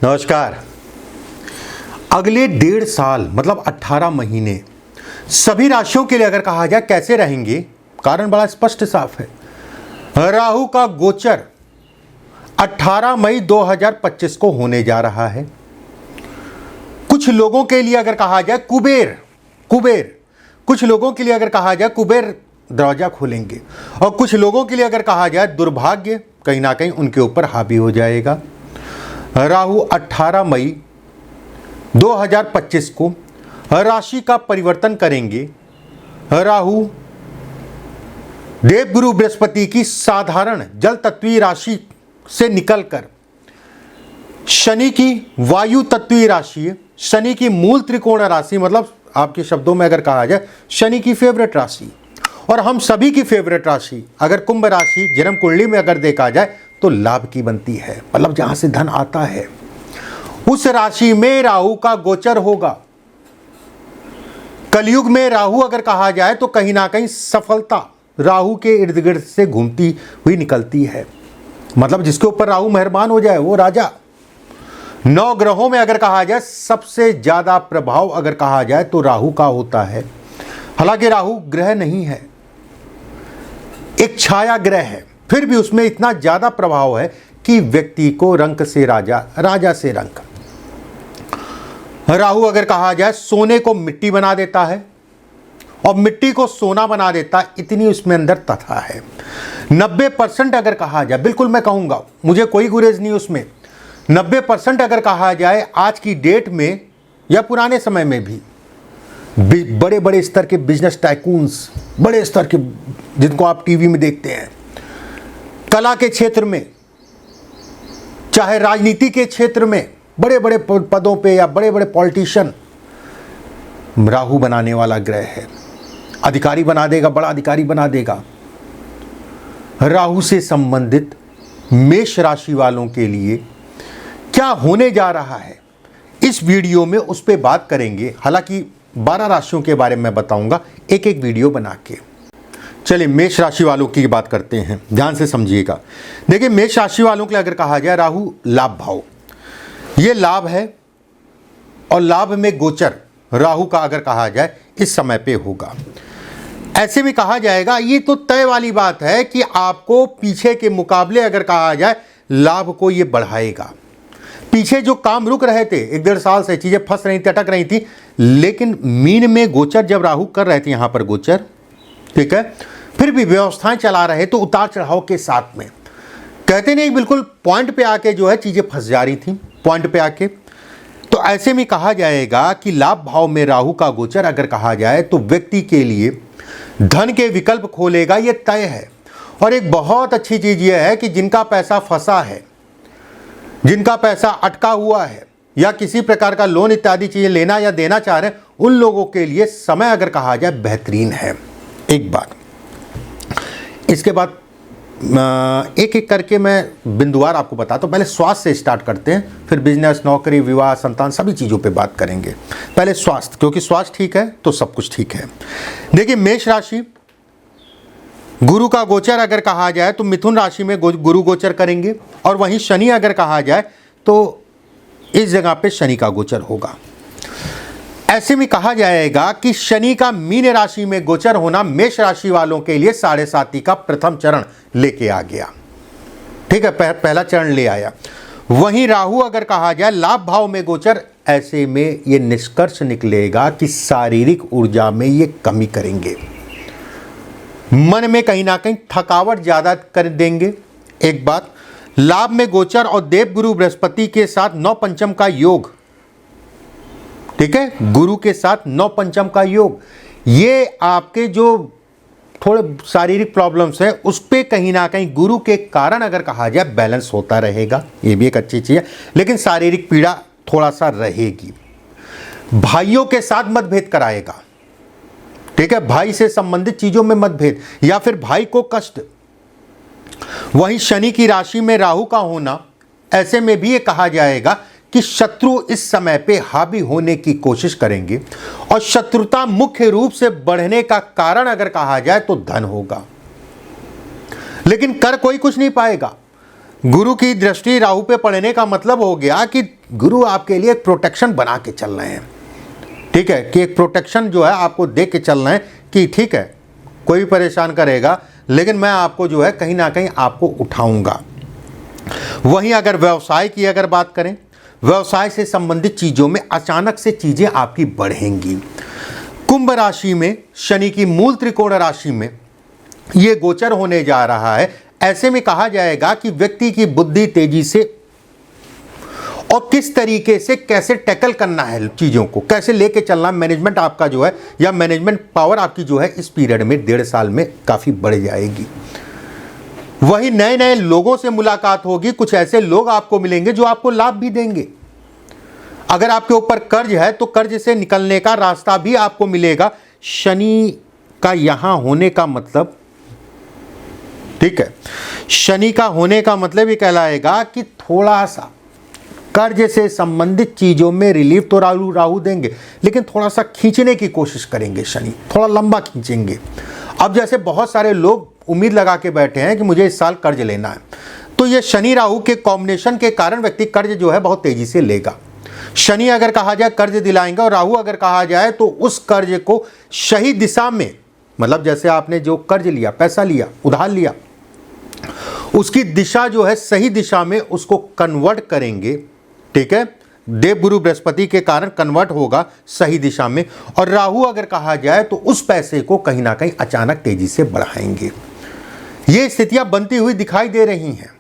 नमस्कार। अगले 1.5 साल मतलब 18 महीने सभी राशियों के लिए अगर कहा जाए कैसे रहेंगे, कारण बड़ा स्पष्ट साफ है। राहु का गोचर 18 मई 2025 को होने जा रहा है। कुछ लोगों के लिए अगर कहा जाए कुबेर कुछ लोगों के लिए अगर कहा जाए कुबेर दरवाजा खोलेंगे, और कुछ लोगों के लिए अगर कहा जाए दुर्भाग्य कहीं ना कहीं उनके ऊपर हावी हो जाएगा। राहु 18 मई 2025 को राशि का परिवर्तन करेंगे। राहु देवगुरु बृहस्पति की साधारण जल तत्वीय राशि से निकलकर शनि की वायु तत्वीय राशि, शनि की मूल त्रिकोण राशि, मतलब आपके शब्दों में अगर कहा जाए शनि की फेवरेट राशि और हम सभी की फेवरेट राशि अगर कुंभ राशि जन्म कुंडली में अगर देखा जाए तो लाभ की बनती है, मतलब जहां से धन आता है उस राशि में राहु का गोचर होगा। कलयुग में राहु अगर कहा जाए तो कहीं ना कहीं सफलता राहु के इर्द गिर्द से घूमती हुई निकलती है, मतलब जिसके ऊपर राहु मेहरबान हो जाए वो राजा। 9 ग्रहों में अगर कहा जाए सबसे ज्यादा प्रभाव अगर कहा जाए तो राहु का होता है। हालांकि राहु ग्रह नहीं है, एक छाया ग्रह है, फिर भी उसमें इतना ज्यादा प्रभाव है कि व्यक्ति को रंक से राजा, राजा से रंक। राहु अगर कहा जाए सोने को मिट्टी बना देता है और मिट्टी को सोना बना देता है, इतनी उसमें अंदर तथा है। 90% अगर कहा जाए, बिल्कुल मैं कहूंगा, मुझे कोई गुरेज नहीं उसमें, 90% अगर कहा जाए आज की डेट में या पुराने समय में भी बड़े बड़े स्तर के बिजनेस टाइकून्स, बड़े स्तर के जिनको आप टीवी में देखते हैं, कला के क्षेत्र में चाहे राजनीति के क्षेत्र में बड़े बड़े पदों पे या बड़े बड़े पॉलिटिशियन, राहु बनाने वाला ग्रह है। अधिकारी बना देगा, बड़ा अधिकारी बना देगा। राहु से संबंधित मेष राशि वालों के लिए क्या होने जा रहा है इस वीडियो में उस पर बात करेंगे। हालांकि 12 राशियों के बारे में बताऊंगा एक एक वीडियो बना के। चलिए मेष राशि वालों की बात करते हैं, ध्यान से समझिएगा। देखिए मेष राशि वालों के लिए अगर कहा जाए राहु लाभ भाव, ये लाभ है और लाभ में गोचर राहु का अगर कहा जाए इस समय पे होगा। ऐसे में कहा जाएगा ये तो तय वाली बात है कि आपको पीछे के मुकाबले अगर कहा जाए लाभ को ये बढ़ाएगा। पीछे जो काम रुक रहे थे 1-1.5 साल से, चीजें फंस रही थी, अटक रही थी, लेकिन मीन में गोचर जब राहु कर रहे थे यहां पर गोचर, ठीक है, फिर भी व्यवस्थाएं चला रहे तो उतार चढ़ाव के साथ में, कहते नहीं बिल्कुल पॉइंट पे आके जो है चीजें फंस जा रही थी पॉइंट पे आके। तो ऐसे में कहा जाएगा कि लाभ भाव में राहु का गोचर अगर कहा जाए तो व्यक्ति के लिए धन के विकल्प खोलेगा, ये तय है। और एक बहुत अच्छी चीज यह है कि जिनका पैसा फंसा है, जिनका पैसा अटका हुआ है या किसी प्रकार का लोन इत्यादि चीजें लेना या देना चाह रहे हैं, उन लोगों के लिए समय अगर कहा जाए बेहतरीन है। एक बात, इसके बाद एक एक करके मैं बिंदुवार आपको बताता हूं। पहले स्वास्थ्य से स्टार्ट करते हैं, फिर बिजनेस, नौकरी, विवाह, संतान, सभी चीज़ों पे बात करेंगे। पहले स्वास्थ्य, क्योंकि स्वास्थ्य ठीक है तो सब कुछ ठीक है। देखिए मेष राशि, गुरु का गोचर अगर कहा जाए तो मिथुन राशि में गुरु गोचर करेंगे, और वहीं शनि अगर कहा जाए तो इस जगह पे शनि का गोचर होगा। ऐसे में कहा जाएगा कि शनि का मीन राशि में गोचर होना मेष राशि वालों के लिए 7.5 का प्रथम चरण लेके आ गया, ठीक है, पहला चरण ले आया। वहीं राहु अगर कहा जाए लाभ भाव में गोचर, ऐसे में ये निष्कर्ष निकलेगा कि शारीरिक ऊर्जा में ये कमी करेंगे, मन में कहीं ना कहीं थकावट ज्यादा कर देंगे। एक बात, लाभ में गोचर और देवगुरु बृहस्पति के साथ 9 पंचम का योग, ठीक है, गुरु के साथ 9 पंचम का योग, ये आपके जो थोड़े शारीरिक प्रॉब्लम्स है उस पे कहीं ना कहीं गुरु के कारण अगर कहा जाए बैलेंस होता रहेगा, ये भी एक अच्छी चीज है। लेकिन शारीरिक पीड़ा थोड़ा सा रहेगी। भाइयों के साथ मतभेद कराएगा, ठीक है, भाई से संबंधित चीजों में मतभेद या फिर भाई को कष्ट। वहीं शनि की राशि में राहु का होना, ऐसे में भी ये कहा जाएगा कि शत्रु इस समय पे हावी होने की कोशिश करेंगे, और शत्रुता मुख्य रूप से बढ़ने का कारण अगर कहा जाए तो धन होगा, लेकिन कर कोई कुछ नहीं पाएगा। गुरु की दृष्टि राहु पे पड़ने का मतलब हो गया कि गुरु आपके लिए एक प्रोटेक्शन बना के चल रहे हैं, ठीक है, कि एक प्रोटेक्शन जो है आपको दे के चल रहे हैं कि ठीक है कोई भी परेशान करेगा लेकिन मैं आपको जो है कहीं ना कहीं आपको उठाऊंगा। वहीं अगर व्यवसाय की अगर बात करें, व्यवसाय से संबंधित चीज़ों में अचानक से चीज़ें आपकी बढ़ेंगी। कुंभ राशि में शनि की मूल त्रिकोण राशि में ये गोचर होने जा रहा है। ऐसे में कहा जाएगा कि व्यक्ति की बुद्धि तेजी से और किस तरीके से कैसे टैकल करना है, चीज़ों को कैसे लेके चलना, मैनेजमेंट आपका जो है या मैनेजमेंट पावर आपकी जो है इस पीरियड में 1.5 साल में काफ़ी बढ़ जाएगी। वही नए नए लोगों से मुलाकात होगी, कुछ ऐसे लोग आपको मिलेंगे जो आपको लाभ भी देंगे। अगर आपके ऊपर कर्ज है तो कर्ज से निकलने का रास्ता भी आपको मिलेगा। शनि का यहां होने का मतलब, ठीक है, शनि का होने का मतलब ये कहलाएगा कि थोड़ा सा कर्ज से संबंधित चीजों में रिलीफ तो राहु देंगे, लेकिन थोड़ा सा खींचने की कोशिश करेंगे शनि, थोड़ा लंबा खींचेंगे। अब जैसे बहुत सारे लोग उम्मीद लगा के बैठे हैं कि मुझे इस साल कर्ज लेना है, तो ये शनि राहु के कॉम्बिनेशन के कारण व्यक्ति कर्ज जो है बहुत तेजी से लेगा। शनि अगर कहा जाए कर्ज दिलाएंगे और राहु अगर कहा जाए तो उस कर्ज को सही दिशा में, मतलब जैसे आपने जो कर्ज लिया, पैसा लिया, उधार लिया, उसकी दिशा जो है सही दिशा में उसको कन्वर्ट करेंगे, ठीक है, देवगुरु बृहस्पति के कारण कन्वर्ट होगा सही दिशा में। और राहु अगर कहा जाए तो उस पैसे को कहीं ना कहीं अचानक तेजी से बढ़ाएंगे। ये स्थितियां बनती हुई दिखाई दे रही हैं।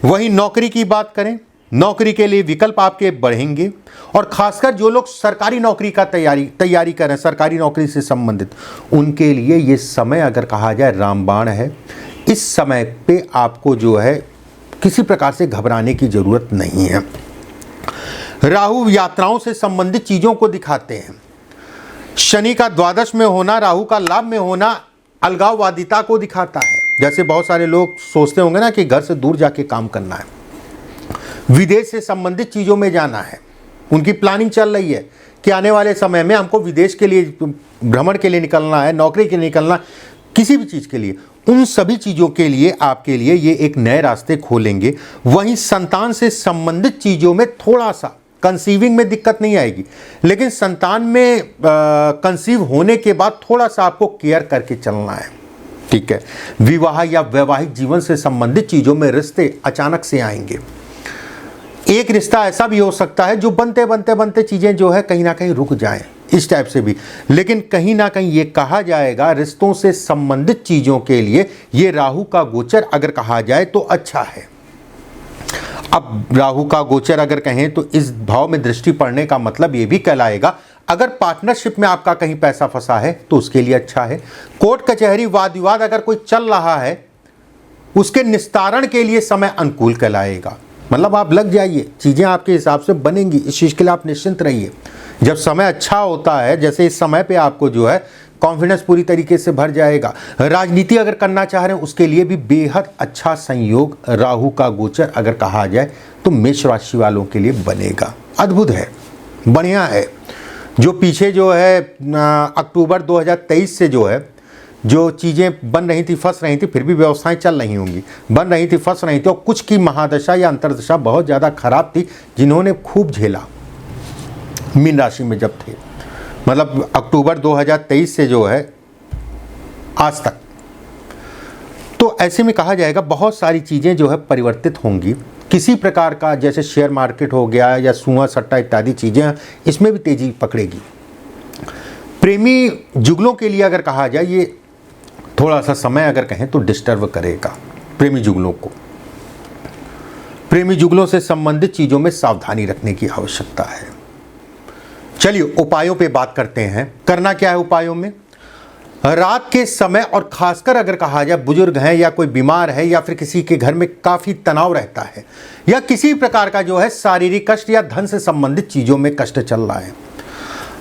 वहीं नौकरी की बात करें, नौकरी के लिए विकल्प आपके बढ़ेंगे और खासकर जो लोग सरकारी नौकरी का तैयारी कर रहे हैं, सरकारी नौकरी से संबंधित, उनके लिए ये समय अगर कहा जाए रामबाण है। इस समय पे आपको जो है किसी प्रकार से घबराने की जरूरत नहीं है। राहु यात्राओं से संबंधित चीजों को दिखाते हैं। शनि का द्वादश में होना, राहु का लाभ में होना अलगाववादिता को दिखाता है। जैसे बहुत सारे लोग सोचते होंगे ना कि घर से दूर जाके काम करना है, विदेश से संबंधित चीजों में जाना है, उनकी प्लानिंग चल रही है कि आने वाले समय में हमको विदेश के लिए भ्रमण के लिए निकलना है, नौकरी के लिए निकलना, किसी भी चीज के लिए, उन सभी चीजों के लिए आपके लिए ये एक नए रास्ते खोलेंगे। वहीं संतान से संबंधित चीजों में थोड़ा सा कंसीविंग में दिक्कत नहीं आएगी, लेकिन संतान में कंसीव होने के बाद थोड़ा सा आपको केयर करके चलना है, ठीक है। विवाह या वैवाहिक जीवन से संबंधित चीजों में रिश्ते अचानक से आएंगे। एक रिश्ता ऐसा भी हो सकता है जो बनते बनते बनते चीजें जो है कहीं ना कहीं रुक जाएं, इस टाइप से भी, लेकिन कहीं ना कहीं ये कहा जाएगा रिश्तों से संबंधित चीजों के लिए ये राहु का गोचर अगर कहा जाए तो अच्छा है। अब राहु का गोचर अगर कहें तो इस भाव में दृष्टि पड़ने का मतलब ये भी कहलाएगा अगर पार्टनरशिप में आपका कहीं पैसा फंसा है तो उसके लिए अच्छा है। कोर्ट कचहरी वाद विवाद अगर कोई चल रहा है उसके निस्तारण के लिए समय अनुकूल कहलाएगा। मतलब आप लग जाइए, चीज़ें आपके हिसाब से बनेंगी, इस चीज़ के लिए आप निश्चिंत रहिए। जब समय अच्छा होता है, जैसे इस समय पे आपको जो है कॉन्फिडेंस पूरी तरीके से भर जाएगा। राजनीति अगर करना चाह रहे हैं उसके लिए भी बेहद अच्छा संयोग राहु का गोचर अगर कहा जाए तो मेष राशि वालों के लिए बनेगा। अद्भुत है, बढ़िया है। जो पीछे जो है अक्टूबर 2023 से जो है जो चीज़ें बन रही थी, फंस रही थी, फिर भी व्यवस्थाएं चल रही होंगी, बन रही थी, फंस रही थी, और कुछ की महादशा या अंतर्दशा बहुत ज़्यादा खराब थी जिन्होंने खूब झेला मीन राशि में जब थे, मतलब अक्टूबर 2023 से जो है आज तक। तो ऐसे में कहा जाएगा बहुत सारी चीज़ें जो है परिवर्तित होंगी। किसी प्रकार का जैसे शेयर मार्केट हो गया या सुआ सट्टा इत्यादि चीज़ें, इसमें भी तेजी पकड़ेगी। प्रेमी जुगलों के लिए अगर कहा जाए ये थोड़ा सा समय अगर कहें तो डिस्टर्ब करेगा प्रेमी जुगलों को। प्रेमी जुगलों से संबंधित चीज़ों में सावधानी रखने की आवश्यकता है। चलिए उपायों पे बात करते हैं। करना क्या है उपायों में? रात के समय और खासकर अगर कहा जाए बुजुर्ग हैं या कोई बीमार है या फिर किसी के घर में काफ़ी तनाव रहता है या किसी प्रकार का जो है शारीरिक कष्ट या धन से संबंधित चीज़ों में कष्ट चल रहा है,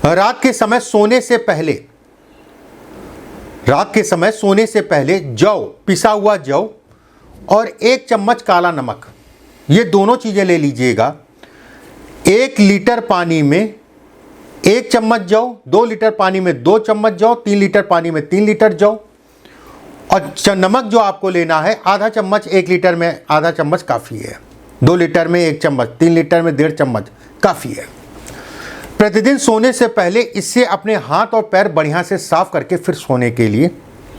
रात के समय सोने से पहले जौ, पिसा हुआ जौ और 1 चम्मच काला नमक, ये दोनों चीज़ें ले लीजिएगा। 1 लीटर पानी में 1 चम्मच जौ, 2 लीटर पानी में 2 चम्मच जौ, 3 लीटर पानी में 3 लीटर जौ, और नमक जो आपको लेना है आधा चम्मच, 1 लीटर में आधा चम्मच काफ़ी है, 2 लीटर में 1 चम्मच, 3 लीटर में 1.5 चम्मच काफ़ी है। प्रतिदिन सोने से पहले इससे अपने हाथ और पैर बढ़िया से साफ करके फिर सोने के लिए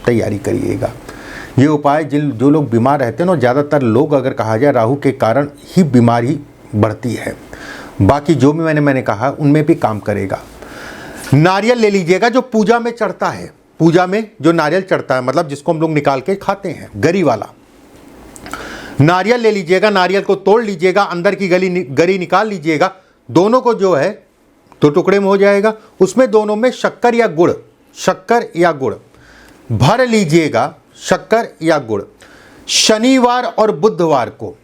तैयारी करिएगा। ये उपाय जो लोग बीमार रहते हैं ना, ज़्यादातर लोग अगर कहा जाए राहु के कारण ही बीमारी बढ़ती है, बाकी जो भी मैंने कहा उनमें भी काम करेगा। नारियल ले लीजिएगा जो पूजा में चढ़ता है, पूजा में जो नारियल चढ़ता है, मतलब जिसको हम लोग निकाल के खाते हैं, गरी वाला नारियल ले लीजिएगा। नारियल को तोड़ लीजिएगा, अंदर की गरी निकाल लीजिएगा, दोनों को जो है 2 टुकड़े में हो जाएगा। उसमें दोनों में शक्कर या गुड़ भर लीजिएगा, शक्कर या गुड़। शनिवार और बुधवार को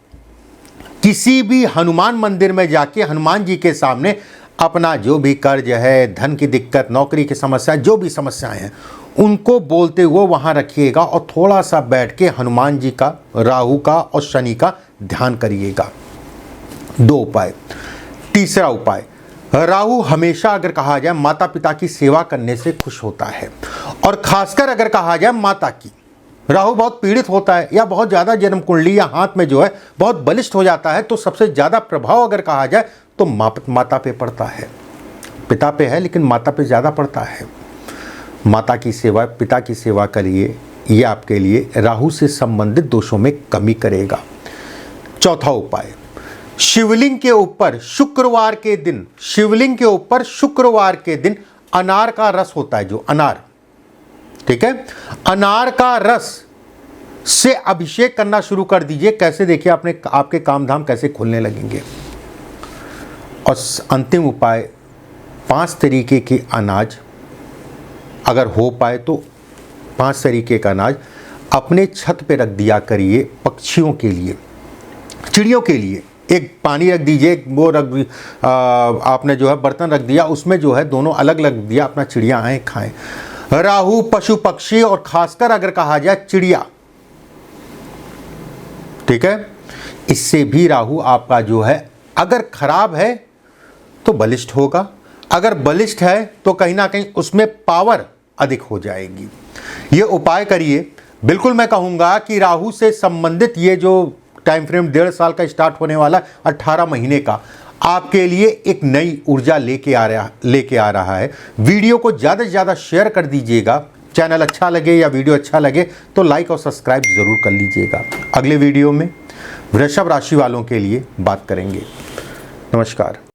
किसी भी हनुमान मंदिर में जाके हनुमान जी के सामने अपना जो भी कर्ज है, धन की दिक्कत, नौकरी की समस्या, जो भी समस्याएं हैं उनको बोलते हुए वहां रखिएगा और थोड़ा सा बैठ के हनुमान जी का, राहु का और शनि का ध्यान करिएगा। 2 उपाय। तीसरा उपाय, राहु हमेशा अगर कहा जाए माता पिता की सेवा करने से खुश होता है, और खासकर अगर कहा जाए माता की, राहु बहुत पीड़ित होता है या बहुत ज़्यादा जन्म कुंडली या हाथ में जो है बहुत बलिष्ठ हो जाता है, तो सबसे ज़्यादा प्रभाव अगर कहा जाए तो माता पे पड़ता है। पिता पे है लेकिन माता पे ज़्यादा पड़ता है। माता की सेवा, पिता की सेवा करिए, ये आपके लिए राहु से संबंधित दोषों में कमी करेगा। चौथा उपाय, शिवलिंग के ऊपर शुक्रवार के दिन अनार का रस होता है, जो अनार, ठीक है, अनार का रस से अभिषेक करना शुरू कर दीजिए। कैसे, देखिए आपके काम धाम कैसे खुलने लगेंगे। और अंतिम उपाय, 5 तरीके के अनाज अगर हो पाए तो 5 तरीके का अनाज अपने छत पे रख दिया करिए पक्षियों के लिए, चिड़ियों के लिए। एक पानी रख दीजिए, वो आपने जो है बर्तन रख दिया, उसमें जो है दोनों अलग रख दिया, अपना चिड़िया आए खाएं। राहु पशु पक्षी और खासकर अगर कहा जाए चिड़िया, ठीक है, इससे भी राहु आपका जो है अगर खराब है तो बलिष्ठ होगा, अगर बलिष्ठ है तो कहीं ना कहीं उसमें पावर अधिक हो जाएगी। ये उपाय करिए। बिल्कुल मैं कहूँगा कि राहु से संबंधित ये जो टाइम फ्रेम 1.5 साल का स्टार्ट होने वाला, 18 महीने का, आपके लिए एक नई ऊर्जा लेके आ रहा है। वीडियो को ज़्यादा से ज़्यादा शेयर कर दीजिएगा। चैनल अच्छा लगे या वीडियो अच्छा लगे तो लाइक और सब्सक्राइब ज़रूर कर लीजिएगा। अगले वीडियो में वृषभ राशि वालों के लिए बात करेंगे। नमस्कार।